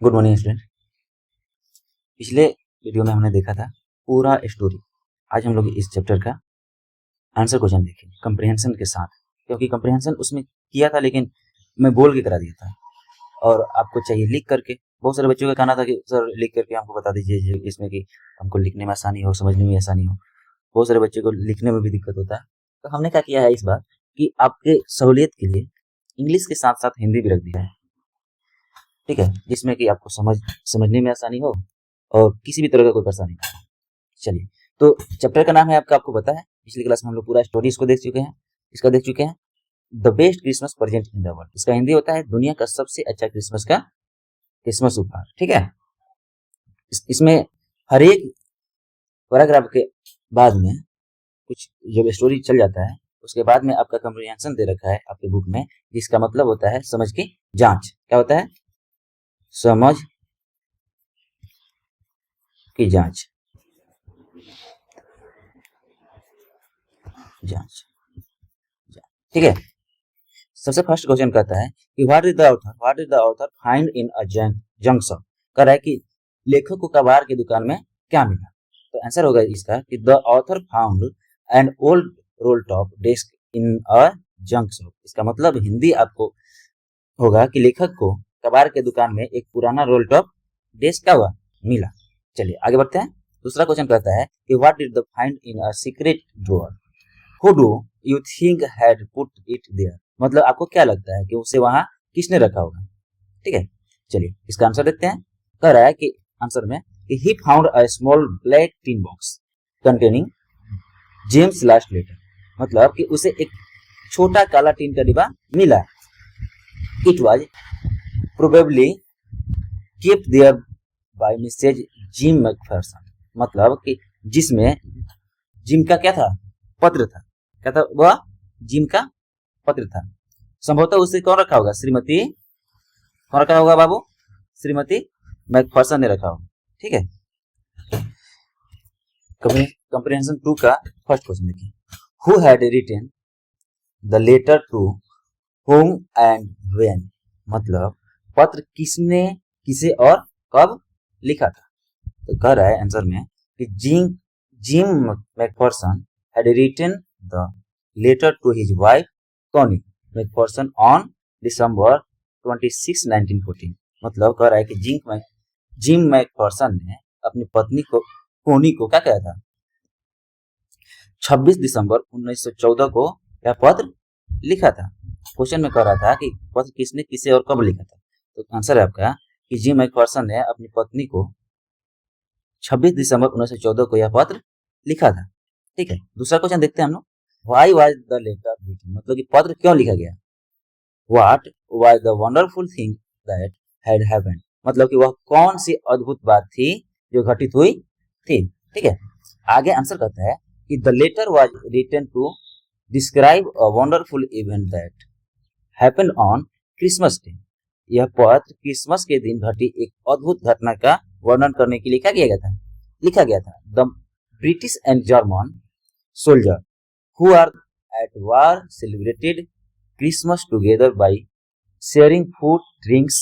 Good morning student. पिछले video में हमने देखा था पूरा स्टोरी। आज हम लोग इस चैप्टर का आंसर क्वेश्चन देखेंगे कंप्रिहेंशन के साथ, क्योंकि कंप्रिहेंशन उसमें किया था लेकिन मैं बोल के करा दिया था और आपको चाहिए लिख करके। बहुत सारे बच्चों का कहना था कि सर लिख करके हमको बता दीजिए इसमें कि हमको लिखने में आसानी हो, समझने में आसानी हो। बहुत सारे बच्चों को लिखने में भी दिक्कत होता है, तो हमने क्या किया है इस बार कि आपके सहूलियत के लिए इंग्लिश के साथ साथ हिंदी भी रख दिया है, ठीक है, जिसमें कि आपको समझने में आसानी हो और किसी भी तरह का कोई परेशानी ना हो। चलिए, तो चैप्टर का नाम है आपको पता है, पिछली क्लास में हम लोग पूरा स्टोरी इसको देख चुके हैं the best Christmas present in the world. इसका हिंदी होता है दुनिया का सबसे अच्छा क्रिसमस उपहार, ठीक है। इसमें हर एक पैराग्राफ के बाद में कुछ जब स्टोरी चल जाता है उसके बाद में आपका कंप्रिहेंशन दे रखा है आपके बुक में, जिसका मतलब होता है समझ की जांच। क्या होता है? समझ की जांच। ठीक है। सबसे फर्स्ट क्वेश्चन कहता है कि what is the author find in a junk shop. कह रहा है कि लेखक को कबाड़ की दुकान में क्या मिला। तो आंसर होगा इसका कि the author found an old roll top desk in a junk shop. इसका मतलब हिंदी आपको होगा कि लेखक को कबाड़ के दुकान में एक पुराना रोल टॉप डेस्क क्या हुआ, मिला। चलिए आगे बढ़ते हैं। दूसरा क्वेश्चन कहता है कि what did the find in a secret drawer, who do you think had put it there. मतलब आपको क्या लगता है कि उसे वहां किसने रखा होगा, ठीक है। चलिए इसका आंसर देखते हैं। कह रहा है कि आंसर में कि he found a small black tin box containing James last letter. मतलब कि उसे एक छोटा काला टीन का डिब्बा मिला। It was probably kept there by Mrs Jim McPherson. मतलब कि जिसमें जिम का क्या था, पत्र था। क्या था वह? जिम का पत्र था। संभवतः उसे कौन रखा होगा? कौन रखा होगा बाबू? श्रीमती मैकफेरसन ने रखा होगा, ठीक है। कंप्रिहेंशन 2 का फर्स्ट क्वेश्चन देखिए। Who had written the letter to home and when. मतलब पत्र किसने, किसे और कब लिखा था। तो कह रहा है आंसर में कि gym मैकफेरसन had written the letter to his wife Connie McPherson on December 26, 1914। मतलब कह रहा है कि जिम मैकफेरसन ने अपनी पत्नी को कोनी को क्या कहा था, 26 दिसंबर 1914 को यह पत्र लिखा था। क्वेश्चन में कह रहा था कि पत्र किसने, किसे और कब लिखा था। तो आंसर है आपका कि जिम मैकफेरसन ने अपनी पत्नी को 26 दिसंबर 1914 को यह पत्र लिखा था, ठीक है। दूसरा क्वेश्चन देखते हैं हम लोग। Why was the letter written. मतलब कि पत्र क्यों लिखा गया। What was the wonderful thing that had happened. मतलब कि वह कौन सी अद्भुत बात थी जो घटित हुई थी, ठीक है। आगे आंसर कहता है कि the letter was written to describe a wonderful event that happened on Christmas day. यह पत्र क्रिसमस के दिन घटी एक अद्भुत घटना का वर्णन करने के लिए क्या लिखा गया था। The British and German soldier who are at war celebrated Christmas together by sharing food, drinks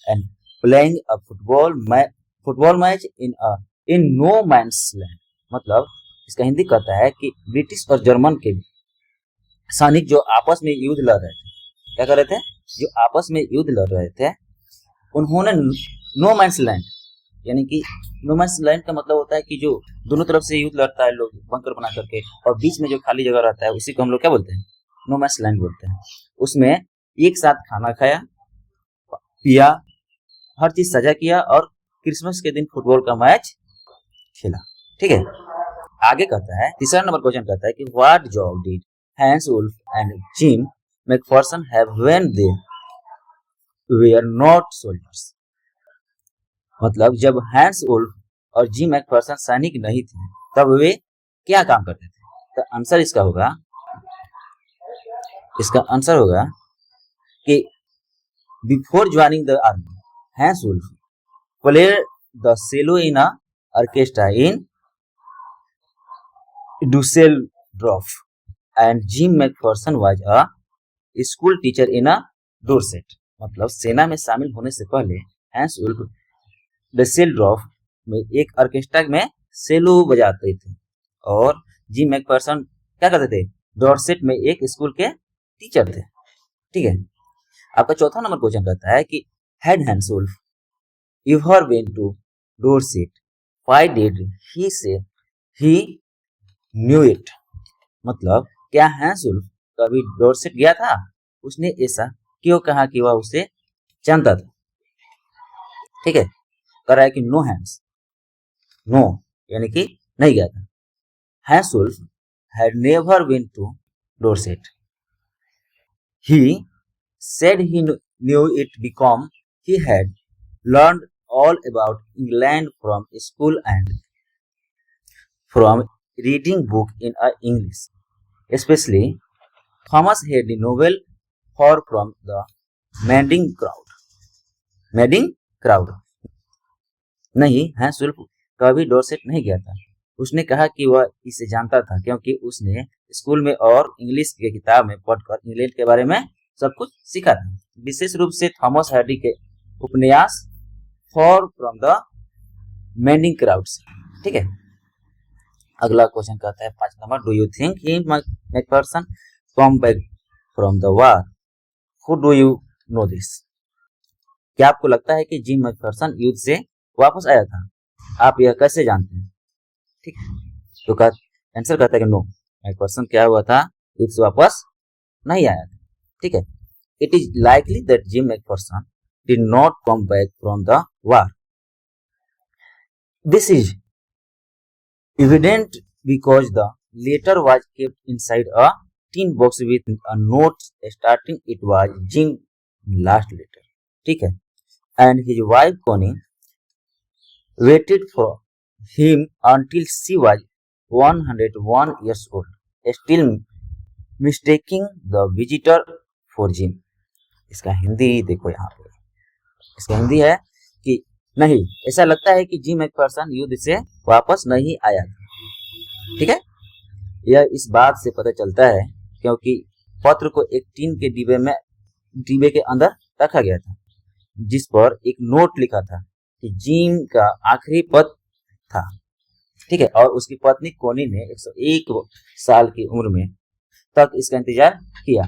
and playing a football match in no man's land. मतलब इसका हिंदी कहता है कि ब्रिटिश और जर्मन के सैनिक जो आपस में युद्ध लड़ रहे थे, क्या कर रहे थे, जो आपस में युद्ध लड़ रहे थे, उन्होंने नो मैंस लैंड, यानी कि नो मैंस लैंड का मतलब होता है कि जो दोनों तरफ से युद्ध लड़ता है लोग बंकर बना करके, और बीच में जो खाली जगह रहता है उसी को हम लोग क्या बोलते हैं, नो मैंस लैंड बोलते हैं। उसमें एक साथ खाना खाया, पिया, हर चीज साझा किया और क्रिसमस के दिन फुटबॉल का मैच खेला, ठीक है। आगे कहता है, तीसरा नंबर क्वेश्चन कहता है कि what job did Hans Wolf and Jim McPherson have when they were not soldiers. मतलब जब हैंस वुल्फ और जिम मैकफेरसन सैनिक नहीं थे तब वे क्या काम करते थे। तो आंसर इसका होगा कि before joining the army Hans Wolf played the cello in a orchestra in Dusseldorf and Jim McPherson was a school teacher in a Dorset. मतलब सेना में शामिल होने से पहले हैंस वुल्फ डसेल्डॉर्फ में एक ऑर्केस्ट्रा में सेलो बजाते थे और जिम मैकफर्सन क्या करते थे, डॉर्सेट में एक स्कूल के टीचर थे। ठीक है, आपका चौथा नंबर क्वेश्चन कहता है कि had Hans Wolf ever went to Dorset, why did he say he knew it. मतलब क्या हैंसुल्फ कभी डॉर्सेट गया था, उसने ऐसा क्यों कहा कि वह उसे जानता था। ठीक है, कह रहा है कि नो हैंड्स, नो यानी कि नहीं गया था। Hans Wolf had never been to Dorset, he said he knew it because he had learned all about England from school and from reading book in English, especially Thomas Hardy novel for from the Madding crowd. Madding crowd नहीं, हैंसुल्फ कभी Dorset नहीं गया था। उसने कहा कि वह इसे जानता था क्योंकि उसने स्कूल में और इंग्लिश की किताब में पढ़कर इंग्लैंड के बारे में सब कुछ सीखा था, विशेष रूप से थॉमस हार्डी के उपन्यास फॉर फ्रॉम द मैंडिंग क्राउड से। ठीक है, अगला क्वेश्चन कहता है 5 number, do you think he Macpherson come back from the war, who do you know this. क्या आपको लगता है कि जिम मैकफर्सन युद्ध से वापस आया था, आप यह कैसे जानते हैं। ठीक है, तो आंसर कहता है कि नो, मैकफर्सन क्या हुआ था, युद्ध से वापस नहीं आया था। ठीक है, it is likely that gym Macpherson did not come back from the war. This is evident because the letter was kept inside a tin box with a note starting it was Jim last letter. ठीक है, and his wife Connie waited for him until she was 101 years old, still mistaking the visitor for Jim. इसका हिंदी देखो यहाँ पे, इसका हिंदी है कि नहीं, ऐसा लगता है कि जिम मैकफर्सन युद्ध से वापस नहीं आया था। ठीक है, यह इस बात से पता चलता है क्योंकि पत्र को एक टीन के डिब्बे के अंदर रखा गया था जिस पर एक नोट लिखा था कि जिम का आखिरी पत्र था। ठीक है, और उसकी पत्नी कोनी ने 101 साल की उम्र में तक इसका इंतजार किया,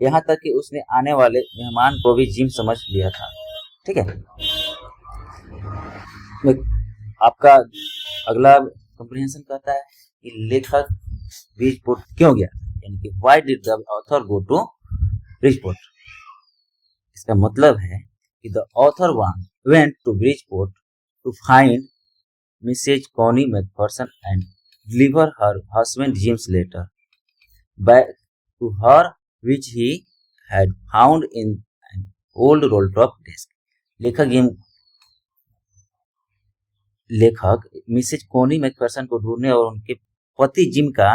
यहाँ तक कि उसने आने वाले मेहमान को भी जिम समझ लिया था। ठीक है, आपका अगला कंप्रीहेंशन कहता है कि लेखक ब्रिजपोर्ट क्यों गया, यानी कि why did the author go to Bridgeport. इसका मतलब है कि the author went to Bridgeport to find Mrs Connie McPherson and deliver her husband Jim's letter back to her which he had found in an old roll top desk. लेखक Mrs Connie McPherson को ढूंढने और उनके पति gym का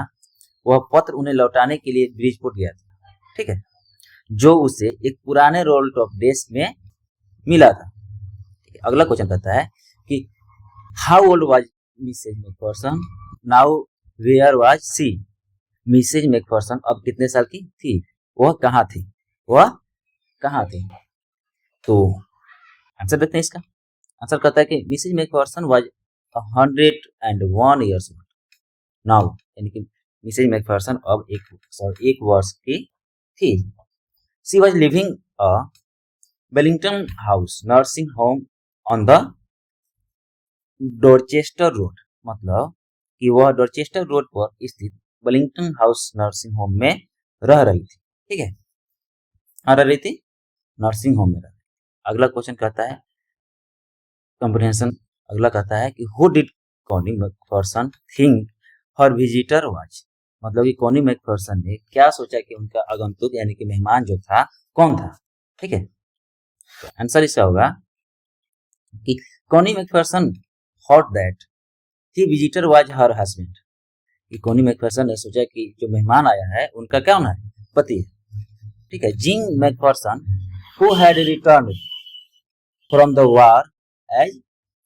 वह पत्र उन्हें लौटाने के लिए ब्रिजपोर्ट गया था। ठीक है, जो उसे एक पुराने रोल टॉप डेस्क में मिला था। अगला क्वेश्चन कहता है कि how old was Mrs McPherson now, where was she. Mrs McPherson अब कितने साल की थी, वह कहाँ थी, तो आंसर देखते हैं। इसका आंसर कहता है कि Mrs McPherson was 101 years old now, यानी कि मिसेज मैकफर्सन अब एक वर्ष की थी। She was living a Wellington House nursing home on the Dorchester Road, मतलब कि वह डॉर्चेस्टर रोड पर स्थित वेलिंगटन हाउस नर्सिंग होम में रह रही थी। ठीक है, रह रही थी नर्सिंग होम में रह। अगला क्वेश्चन कहता है कंप्रीहेंशन, अगला कहता है कि who did Connie Macpherson think her visitor was, मतलब कि कॉनी मैकफर्सन ने क्या सोचा कि उनका आगंतुक यानी कि मेहमान जो था कौन था। ठीक है, तो आंसर इसका होगा कि Connie Macpherson thought that the visitor was her husband, कि कॉनी मैकफर्सन ने सोचा कि जो मेहमान आया है उनका कौन है, पति है। ठीक है, Jim McPherson who had returned from the war as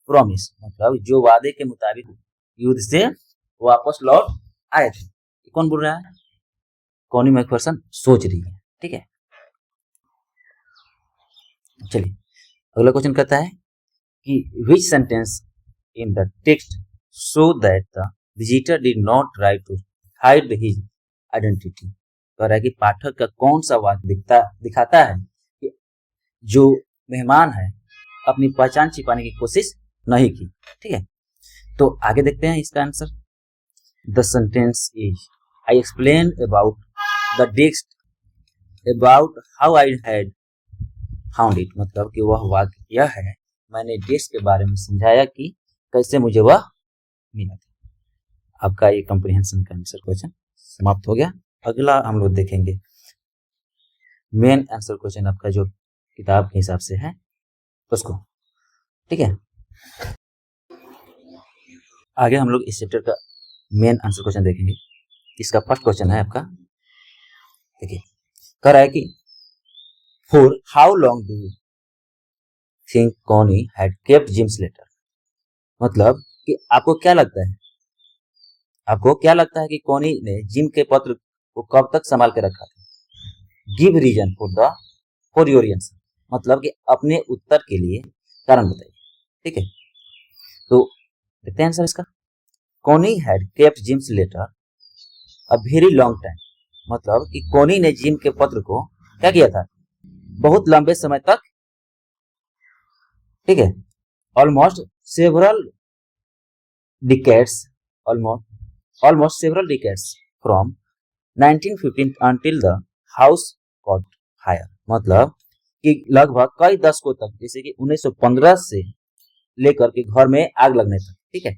promised, मतलब जो वादे के मुताबिक युद्ध से वापस लौट आए थे। कौन बोल रहा है, कॉनी मैकफर्सन सोच रही है। ठीक है, चलिए अगला क्वेश्चन कहता है कि which sentence in the text show that the visitor did not try to hide his identity। कह रहा है कि पाठक का कौन सा वाक्य दिखाता है कि जो मेहमान है अपनी पहचान छिपाने की कोशिश नहीं की। ठीक है, तो आगे देखते हैं इसका answer. The sentence is I explain about the desk about how I had found it. मतलब कि वह वाक्य यह है, मैंने डेस्क के बारे में समझाया कि कैसे मुझे वह मिला था। आपका ये कॉम्प्रिहेंशन का आंसर क्वेश्चन समाप्त हो गया। अगला हम लोग देखेंगे मेन आंसर क्वेश्चन आपका जो किताब के हिसाब से है उसको। ठीक है, आगे हम लोग इस चैप्टर का मेन आंसर क्वेश्चन देखेंगे। इसका फर्स्ट क्वेश्चन है आपका, देखिए कह रहा है कि for how long do you think Connie had kept Jim's letter. मतलब कि आपको क्या लगता है कि कॉनी ने जिम के पत्र को कब तक संभाल के रखा था। Give reason for your answer. मतलब कि अपने उत्तर के लिए कारण बताइए। ठीक है, तो देखते हैं आंसर इसका। Connie had kept Jim's letter a very long time. मतलब कि कॉनी ने जिम के पत्र को क्या किया था, बहुत लंबे समय तक। ठीक है, almost several decades from 1915 until the house caught fire। मतलब कि लगभग कई दशकों तक, जैसे कि 1915 से लेकर के घर में आग लगने तक। ठीक है,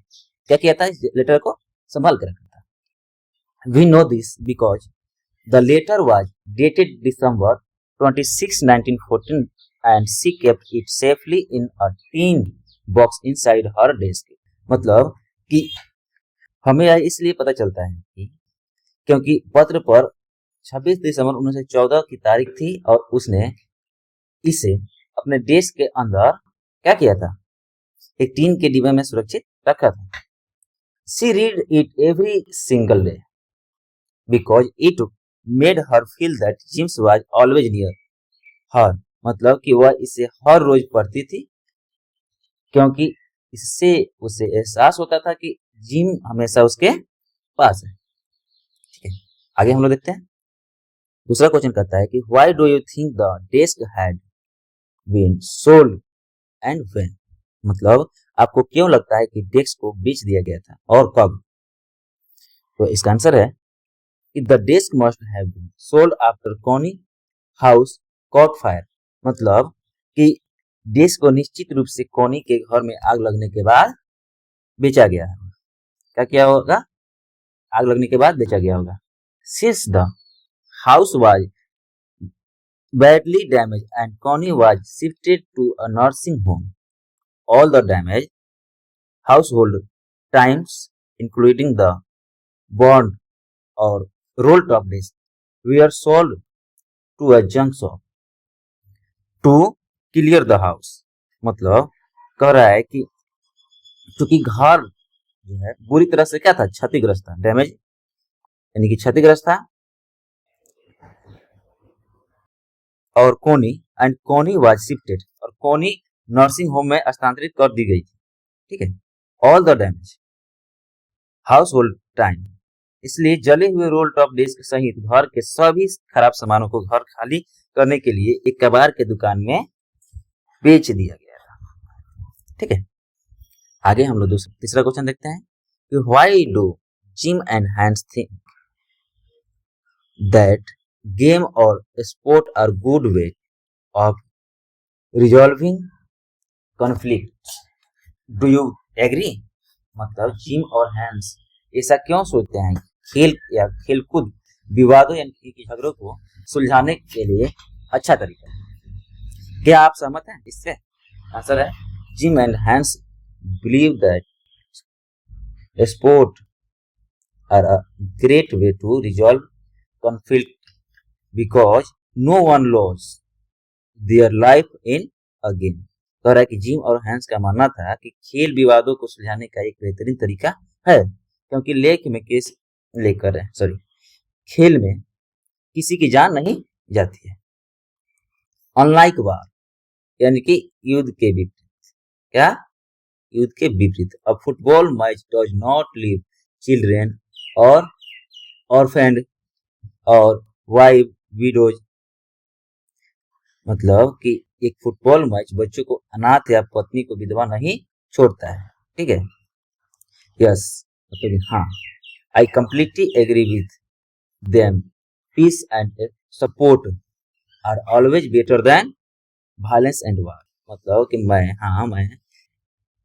क्या किया था, इस लेटर को संभाल कर रखा था। We know this because the letter was dated December 26, 1914 and she kept it safely in a tin box inside her desk। मतलब कि हमें यह इसलिए पता चलता है कि क्योंकि पत्र पर 26 दिसंबर 1914 की तारीख थी और उसने इसे अपने डेस्क के अंदर क्या किया था, एक टीन के डिब्बे में सुरक्षित रखा था। She read it every single day because it made her feel that James was always near her। मतलब कि वह इसे हर रोज पढ़ती थी क्योंकि इससे उसे एहसास होता था कि जिम हमेशा उसके पास है। ठीक है, आगे हम लोग देखते हैं। दूसरा क्वेश्चन कहता है कि why do you think the desk had been sold and when. मतलब आपको क्यों लगता है कि डेस्क को बेच दिया गया था और कब। तो इसका आंसर है कि the desk must have been sold after Connie house caught fire. मतलब कि डेस्क को निश्चित रूप से कॉनी के घर में आग लगने के बाद बेचा गया है। क्या किया होगा, आग लगने के बाद बेचा गया होगा। Since the house was badly damaged and Connie was shifted to a nursing home, all the damaged household items including the burned or rolled up discs were sold to a junk shop to clear the house। मतलब कह रहा है कि चूंकि घर जो है बुरी तरह से क्या था, क्षतिग्रस्त था, डैमेज यानी कि क्षतिग्रस्त था, और कोनी वाज शिफ्टेड, और कोनी नर्सिंग होम में स्थानांतरित कर दी गई थी। ठीक है, all the damage house hold time. इसलिए जले हुए रोल टॉप डिस्क सहित घर के सभी खराब सामानों को घर खाली करने के लिए एक कबाड़ के दुकान में बेच दिया गया था। ठीक है, आगे हम लोग तीसरा क्वेश्चन देखते हैं कि why do Jim and Hans think that game और sport are good way of resolving conflict. Do you agree. मतलब जिम और हैंड्स ऐसा क्यों सोचते हैं, खेल या खेलकूद विवादों यानी कि झगड़ों को सुलझाने के लिए अच्छा तरीका है। क्या आप सहमत हैं इससे। आंसर है Jim and hands believe that sport are a great way to resolve conflict because no one loss their life in a game. कह रहा है कि जिम और हैंस का मानना था कि खेल विवादों को सुलझाने का एक बेहतरीन तरीका है क्योंकि खेल में किसी की जान नहीं जाती है। अनलाइक वार यानी कि युद्ध के विपरीत। क्या? युद्ध के विपरीत। अ football match does not leave children और ऑर्फेंड और वाइव विडोज। मतलब कि एक फुटबॉल मैच बच्चों को अनाथ या पत्नी को विधवा नहीं छोड़ता है। ठीक है, यस, मतलब हाँ, I completely agree with them, peace and support are always better than violence and war. मतलब कि मैं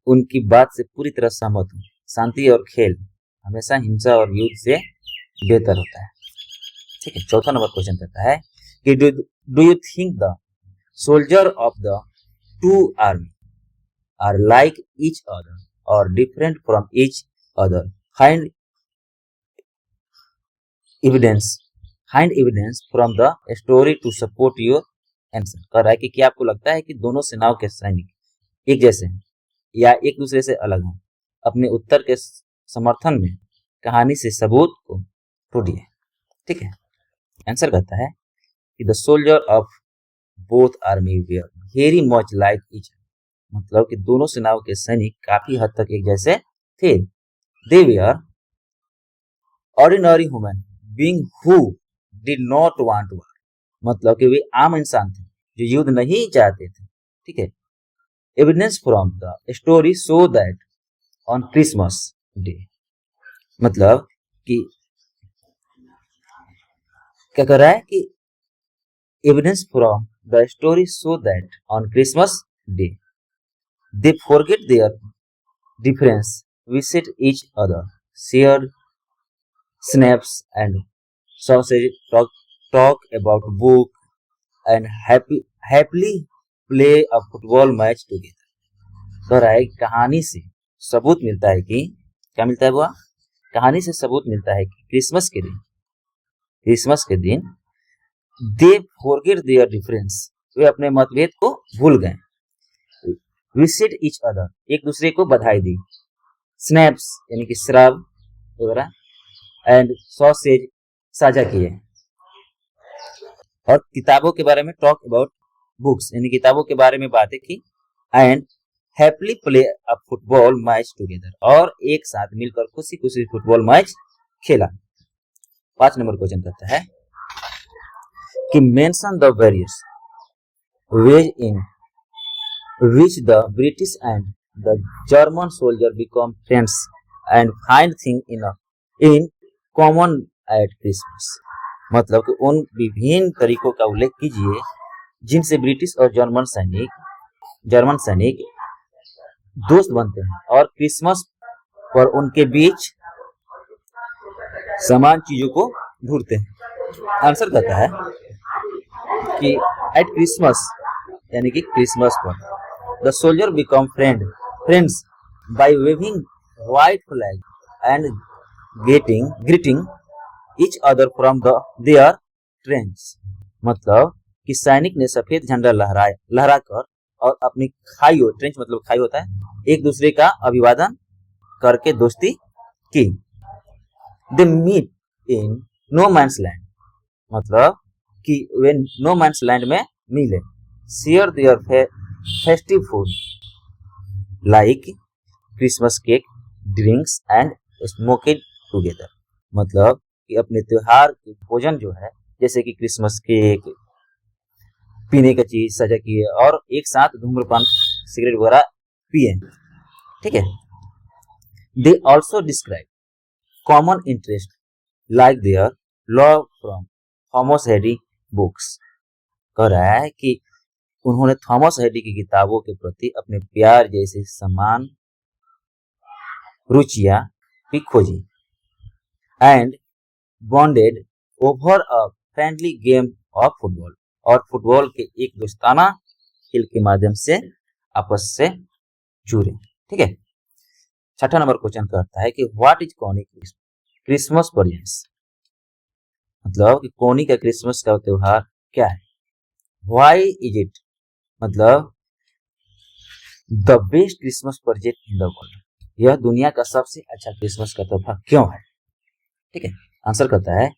उनकी बात से पूरी तरह सहमत हूँ। शांति और खेल हमेशा हिंसा और युद्ध से बेहतर होता है। ठीक है, चौथा नंबर क्वेश्चन कहता है कि do you think the soldier of the two army are like each other और different from each other? Find evidence from the story to support your answer. कह रहा है कि क्या आपको लगता है कि दोनों सेनाओं के सैनिक एक जैसे हैं या एक दूसरे से अलग हैं? अपने उत्तर के समर्थन में कहानी से सबूत को ढूंढिए। ठीक है, आंसर कहता है कि the soldier of both army were very much like each, मतलब कि दोनों सेनाओं के सैनिक काफी हद तक एक जैसे थे। They were ordinary human being who did not want war, मतलब कि वे आम इंसान थे जो युद्ध नहीं चाहते थे। ठीक है, evidence from the story so that on Christmas day, मतलब कि क्या कर रहा है कि evidence from the story so that on Christmas day they forget their difference, visit each other, shared snaps and sausage, talk about book and happily play a football match together। कह रहा है कहानी से सबूत मिलता है कि क्या मिलता है बुआ? कहानी से सबूत मिलता है कि क्रिसमस के दिन दे फॉरगेट देयर डिफरेंस, वे अपने मतभेद को भूल गए। विसिट ईच अदर, एक दूसरे को बधाई दी। स्नैप्स यानी कि शराब वगैरह, एंड सॉसेज साझा किए, और किताबों के बारे में टॉक अबाउट बुक्स यानी किताबों के बारे में बातें की। And happily play a football match together, और एक साथ मिलकर खुशी खुशी फुटबॉल मैच खेला। 5 नंबर क्वेश्चन कहता है कि mention the various ways in which the British and the German soldier become friends and find things in common at Christmas। मतलब कि उन विभिन्न तरीकों का उल्लेख कीजिए जिनसे ब्रिटिश और जर्मन सैनिक दोस्त बनते हैं और क्रिसमस पर उनके बीच समान चीजों को ढूंढते हैं। आंसर कहता है कि एट क्रिसमस यानी कि क्रिसमस पर the soldier become friends by waving white flag and greeting each other from their trench। मतलब कि सैनिक ने सफेद झंडा लहराकर और अपनी खाइयों, ट्रेंच मतलब खाई होता है, एक दूसरे का अभिवादन करके दोस्ती की। They meet in no man's land, मतलब कि वे नो मैंस लैंड में मिले। Share their festive food like Christmas cake, drinks and smoking together, मतलब कि अपने त्योहार के भोजन जो है जैसे कि क्रिसमस केक, पीने का चीज साझा किए और एक साथ धूम्रपान सिगरेट वगैरह पिए। ठीक है, they also describe common interest like their love from Thomas Heidi books. कह रहा है कि उन्होंने थॉमस हेडी की किताबों के प्रति अपने प्यार जैसे समान रुचियां भी खोजी। And bonded over a friendly game of football, और फुटबॉल के एक दोस्ताना खेल के माध्यम से आपस से जुड़े। ठीक है, 6ठा नंबर क्वेश्चन करता है कि what is Connie Christmas presents, मतलब कि कॉनी का क्रिसमस का त्योहार क्या है? व्हाई इज इट, मतलब the best Christmas present in the world, यह दुनिया का सबसे अच्छा क्रिसमस का तोहफा क्यों है? ठीक है, आंसर कहता है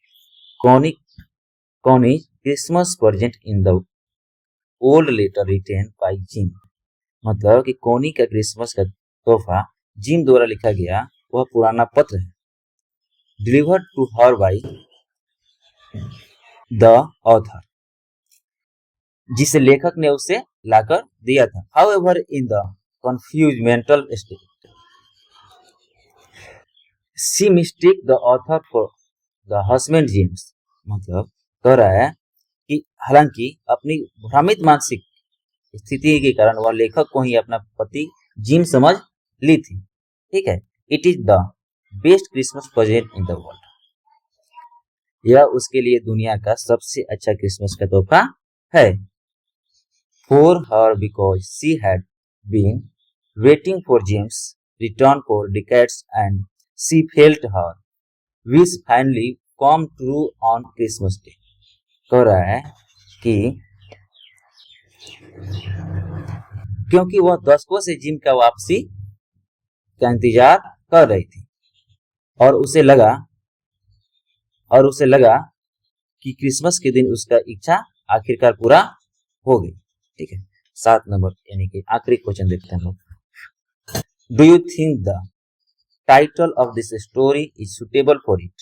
Connie Christmas present in the old letter written by Jim मतलब कि कोनी का क्रिसमस का तोहफा जिम द्वारा लिखा गया वह पुराना पत्र है, delivered to her by the author, जिसे लेखक ने उसे लाकर दिया था। However in the confuse mental state she mistake the author for the husband James, मतलब कह रहा है कि हालांकि अपनी भ्रमित मानसिक स्थिति के कारण वह लेखक को ही अपना पति जिम समझ ली थी। ठीक है, it is the best Christmas present in the world, यह उसके लिए दुनिया का सबसे अच्छा क्रिसमस का तोहफा है। For her because she had been waiting for James return for decades and she felt her wish finally come true on Christmas day. कह रहा है कि क्योंकि वह दशकों से जिम का वापसी का इंतजार कर रही थी और उसे लगा कि क्रिसमस के दिन उसका इच्छा आखिरकार पूरा हो गई। ठीक है, 7 नंबर यानी कि आखिरी क्वेश्चन देखते हैं हम लोग। Do you think the title of this story is suitable for it?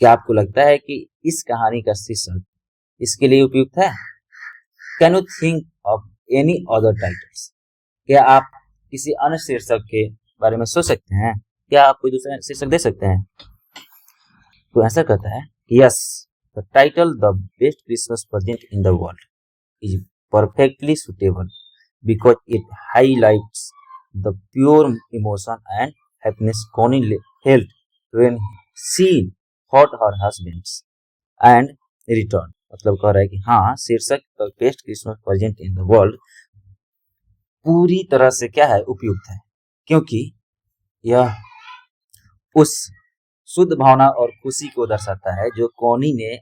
क्या आपको लगता है कि इस कहानी का शीर्षक इसके लिए उपयुक्त है? Can you think of any other titles? क्या आप किसी अन्य शीर्षक के बारे में सोच सकते हैं? क्या आप कोई दूसरा शीर्षक दे सकते हैं? तो आंसर कहता है yes, the title the best Christmas present in the world is perfectly suitable because it highlights the pure emotion and happiness Connie felt when she fought her husbands and returned। मतलब कह रहा है कि हाँ, शीर्षक the best Christmas present in the world पूरी तरह से क्या है, उपयुक्त है, क्योंकि यह उस शुद्ध भावना और खुशी को दर्शाता है जो कोनी ने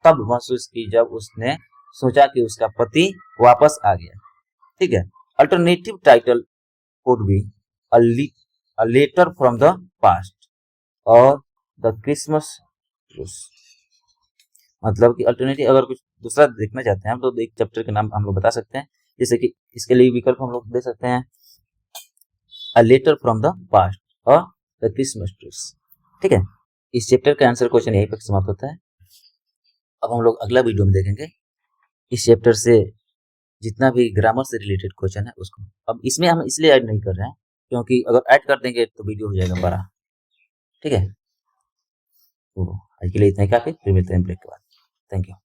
तब महसूस की जब उसने सोचा कि उसका पति वापस आ गया। ठीक है, alternative title could be a letter from the past और द क्रिसमस ट्रूस। मतलब कि अल्टरनेटिव अगर कुछ दूसरा देखना चाहते हैं तो एक चैप्टर के नाम हम लोग बता सकते हैं, जैसे कि इसके लिए विकल्प हम लोग दे सकते हैं a letter from the past और द क्रिसमस ट्रूस। ठीक है, इस चैप्टर का आंसर क्वेश्चन यहीं पर समाप्त होता है। अब हम लोग अगला वीडियो में देखेंगे इस चैप्टर से जितना भी ग्रामर से रिलेटेड क्वेश्चन है उसको। अब इसमें हम इसलिए ऐड नहीं कर रहे हैं क्योंकि अगर ऐड कर देंगे तो वीडियो हो जाएगा बड़ा। ठीक है, तो आज के लिए इतना ही काफी, फिर मिलते हैं ब्रेक के बाद। Thank you.